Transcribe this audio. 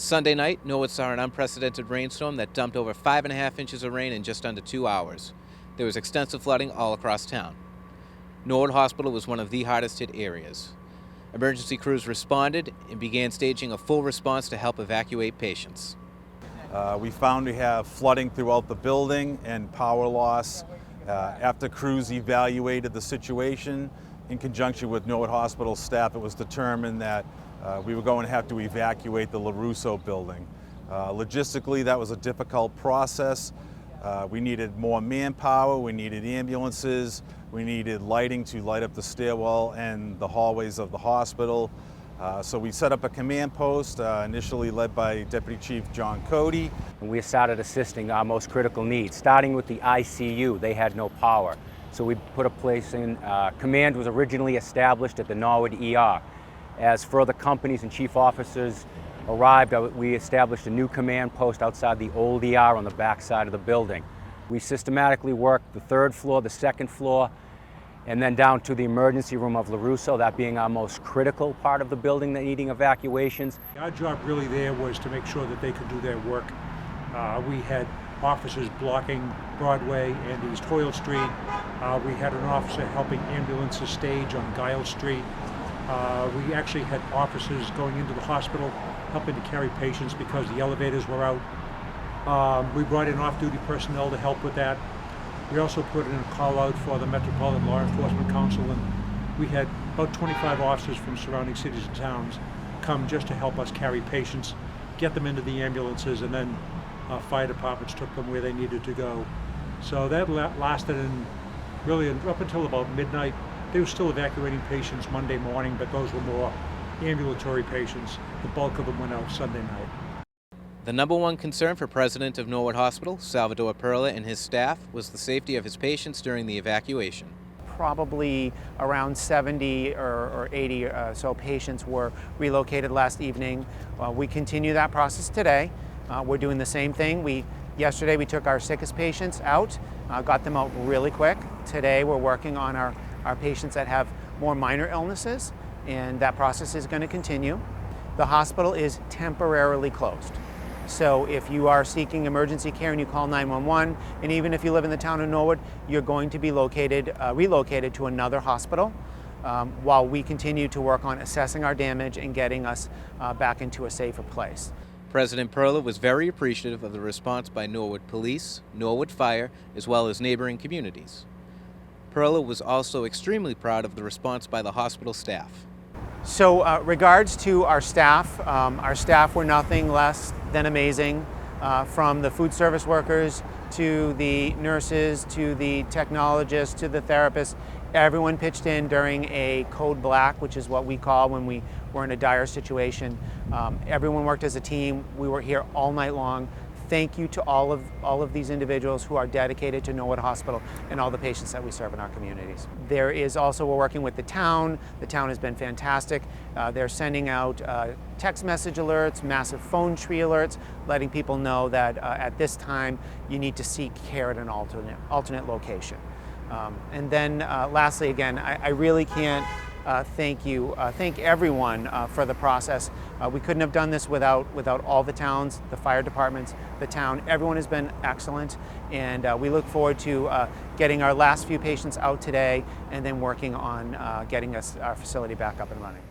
Sunday night, Norwood saw an unprecedented rainstorm that dumped over 5.5 inches of rain in just under 2 hours. There was extensive flooding all across town. Norwood Hospital was one of the hardest hit areas. Emergency crews responded and began staging a full response to help evacuate patients. We found we have flooding throughout the building and power loss. After crews evaluated the situation, in conjunction with Norwood Hospital staff, it was determined that we were going to have to evacuate the LaRusso building. Logistically, that was a difficult process. We needed more manpower, we needed ambulances, we needed lighting to light up the stairwell and the hallways of the hospital. So we set up a command post, initially led by Deputy Chief John Cody. And we started assisting our most critical needs, starting with the ICU. They had no power. So we put a place in, command was originally established at the Norwood ER. As further companies and chief officers arrived, we established a new command post outside the old ER on the back side of the building. We systematically worked the third floor, the second floor, and then down to the emergency room of LaRusso, that being our most critical part of the building that needing evacuations. Our job really there was to make sure that they could do their work. We had officers blocking Broadway and East Hoyle Street. We had an officer helping ambulances stage on Guile Street. We actually had officers going into the hospital helping to carry patients because the elevators were out. We brought in off-duty personnel to help with that. We also put in a call out for the Metropolitan Law Enforcement Council, and we had about 25 officers from surrounding cities and towns come just to help us carry patients, get them into the ambulances, and then fire departments took them where they needed to go. So that lasted really up until about midnight. They were still evacuating patients Monday morning, but those were more ambulatory patients. The bulk of them went out Sunday night. The number one concern for President of Norwood Hospital, Salvador Perla, and his staff was the safety of his patients during the evacuation. Probably around 70 or 80 so patients were relocated last evening. We continue that process today. We're doing the same thing. Yesterday we took our sickest patients out, got them out really quick. Today we're working on our patients that have more minor illnesses, and that process is going to continue. The hospital is temporarily closed. So if you are seeking emergency care and you call 911, and even if you live in the town of Norwood, you're going to be relocated to another hospital while we continue to work on assessing our damage and getting us back into a safer place. President Perla was very appreciative of the response by Norwood Police, Norwood Fire, as well as neighboring communities. Perla was also extremely proud of the response by the hospital staff. So regards to our staff were nothing less than amazing. From the food service workers to the nurses to the technologists to the therapists, everyone pitched in during a code black, which is what we call when we were in a dire situation. Everyone worked as a team. We were here all night long. Thank you to all of these individuals who are dedicated to Norwood Hospital and all the patients that we serve in our communities. There is also, we're working with the town. The town has been fantastic. They're sending out text message alerts, massive phone tree alerts, letting people know that at this time you need to seek care at an alternate location. And then lastly, again, I really can't thank everyone for the process. We couldn't have done this without all the towns, the fire departments, the town. Everyone has been excellent, and we look forward to getting our last few patients out today and then working on getting our facility back up and running.